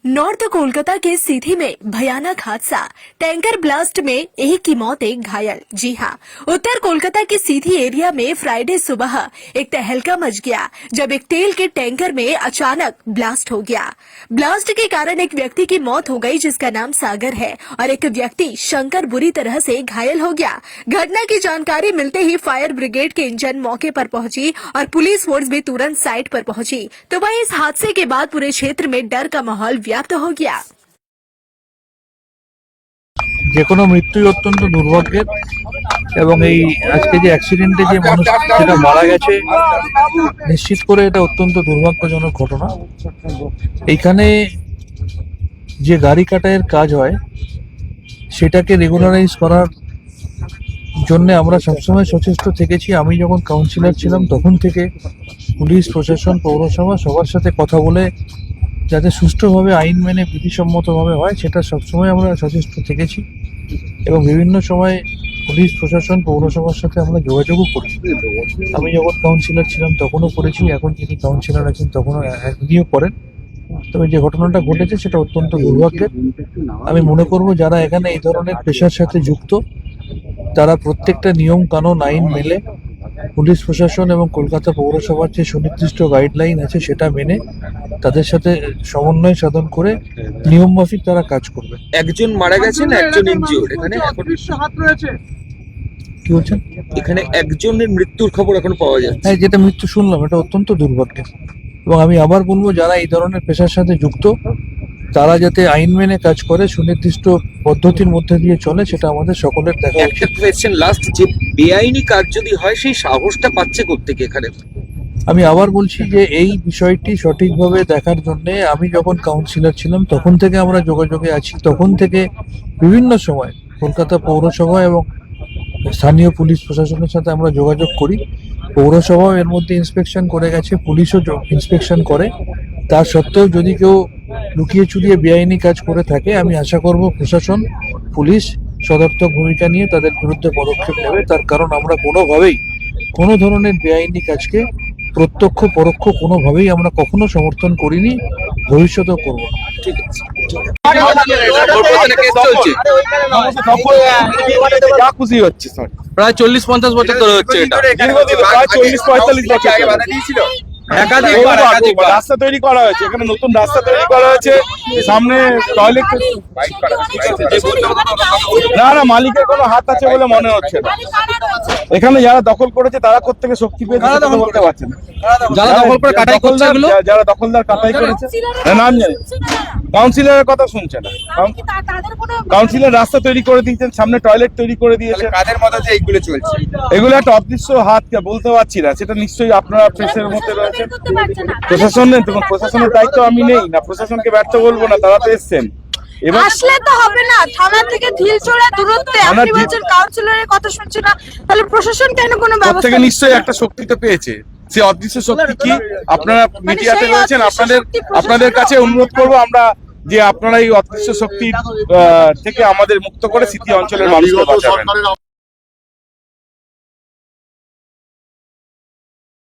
North Kolkata के सीधी में भयानक हादसा, टैंकर ब्लास्ट में एक की मौत एक घायल। जी हां, उत्तर कोलकाता के सीधी एरिया में फ्राइडे सुबह एक तहलका मच गया जब एक तेल के टैंकर में अचानक ब्लास्ट हो गया। ब्लास्ट के कारण एक व्यक्ति की मौत हो गई जिसका नाम सागर है और एक व्यक्ति शंकर बुरी तरह से घायल हो गया। घटना की जानकारी मिलते ही फायर ब्रिगेड के इंजन मौके पर पहुंची और पुलिस फोर्स भी तुरंत साइट पर पहुंची। तो वहीं इस हादसे के बाद पूरे क्षेत्र में डर का माहौल व्याप्त हो गया। যে কোনো মৃত্যুই অত্যন্ত দুর্ভাগ্যের এবং এই আজকে যে অ্যাক্সিডেন্টে যে মানুষ যেটা মারা গেছে নিশ্চিত করে এটা অত্যন্ত দুর্ভাগ্যজনক ঘটনা। এইখানে যে গাড়ি কাটাইয়ের কাজ হয় সেটাকে রেগুলারাইজ করার জন্য আমরা সবসময় সচেষ্ট থেকেছি। আমি যখন কাউন্সিলর ছিলাম তখন থেকে পুলিশ প্রশাসন পৌরসভা সবার সাথে কথা বলে যাতে সুষ্ঠুভাবে আইন মেনে বিধিসম্মতভাবে হয় সেটা সবসময় আমরা সচেষ্ট থেকেছি এবং বিভিন্ন সময় পুলিশ প্রশাসন পৌরসভার সাথে আমরা যোগাযোগও করি। আমি যখন কাউন্সিলর ছিলাম তখনও করেছি, এখন যিনি কাউন্সিলর আছেন তখনও উনিও করেন। তবে যে ঘটনাটা ঘটেছে সেটা অত্যন্ত দুর্ভাগ্যের। আমি মনে করব যারা এখানে এই ধরনের পেশার সাথে যুক্ত তারা প্রত্যেকটা নিয়ম কানুন আইন মেনে পুলিশ প্রশাসন এবং কলকাতা পৌরসভার যে সুনির্দিষ্ট গাইডলাইন আছে সেটা মেনে তাদের সাথে সমন্বয় সাধন করে নিয়ম মাফিক তারা কাজ করবে। একজন মারা গেছেন, একজন ইনজিওর্ড। এখানে এখন কি বলছেন? এখানে একজনের মৃত্যুর খবর এখন পাওয়া যাচ্ছে। হ্যাঁ, যেটা মৃত্যু শুনলাম এটা অত্যন্ত দুর্ভাগ্যের এবং আমি আবার বলবো যারা এই ধরনের পেশার সাথে যুক্ত তারা যাতে আইন মেনে কাজ করে সুনির্দিষ্ট পদ্ধতির মধ্যে দিয়ে চলে সেটা আমাদের সকলের দেখা উচিত। একটা কোয়েশ্চেন লাস্ট, যে বেআইনি কাজ যদি হয় সেই সাহসটা পাচ্ছে কোত্থেকে এখানে? আমি আবার বলছি যে এই বিষয়টি সঠিকভাবে দেখার জন্য আমি যখন কাউন্সিলর ছিলাম তখন থেকে আমরা যোগাযোগে আছি। তখন থেকে বিভিন্ন সময় কলকাতা পৌরসভা এবং স্থানীয় পুলিশ প্রশাসনের সাথে আমরা যোগাযোগ করি। পৌরসভাও এর মধ্যে ইন্সপেকশন করে গেছে, পুলিশও ইন্সপেকশন করে। তা সত্ত্বেও যদি কেউ লুকিয়ে চুরিয়ে বেআইনি কাজ করে থাকে আমি আশা করব প্রশাসন পুলিশ সদর্থক ভূমিকা নিয়ে তাদের বিরুদ্ধে পদক্ষেপ নেবে। তার কারণ আমরা কোনোভাবেই কোনো ধরনের বেআইনি কাজকে প্রত্যক্ষ পরোক্ষ কোনোভাবেই আমরা কখনো সমর্থন করিনি, ভবিষ্যতেও করবো না। ঠিক আছে, যা খুশি হচ্ছে প্রায় 40-50 বছর ধরে হচ্ছে এটা। প্রায় 40-45 বছর একাধিকবার রাস্তা তৈরি করা হয়েছে, এখানে নতুন রাস্তা তৈরি করা হয়েছে, সামনে টয়লেট। না না, মালিকের কোনো হাত আছে বলে মনে হচ্ছে না। এখানে যারা দখল করেছে তারা কোত্থেকে শক্তি পেয়েছে বলতে পারছে না। যারা দখল করে কাটাই করছে, যারা দখলদার কাটাই করেছে নাম জানে, কাউন্সিলরের কথা শুনছে না। কাউন্সিলর রাস্তা তৈরি করে দিয়েছেন, সামনে টয়লেট তৈরি করে দিয়েছে। কাদের মধ্যে এইগুলো চলছে? এগুলো একটা অদৃশ্য হাত, বলতে পারছি না, সেটা নিশ্চয়ই আপনারা প্রেসের মধ্যে রয়েছে। প্রশাসন নেই, তখন প্রশাসনের দায়িত্ব আমি নেই না, প্রশাসনকে ব্যর্থ বলবো না, তারা তো এসছেন। এবার আসলে তো হবে না, থানা থেকে ঢিলছোড়া দূরত্বে আপনি বলছেন কাউন্সিলরের কথা শুনছে না, তাহলে প্রশাসন কেন কোনো ব্যবস্থা? থেকে নিশ্চয়ই একটা শক্তি তো পেয়েছে। সে অদৃশ্য শক্তি কি? আপনারা মিডিয়াতে রয়েছেন, আপনাদের কাছে অনুরোধ করবো আমরা যে আপনারা এই অদৃশ্য শক্তি থেকে আমাদের মুক্ত করে সিটি অঞ্চলের মানুষকে বাঁচাবেন।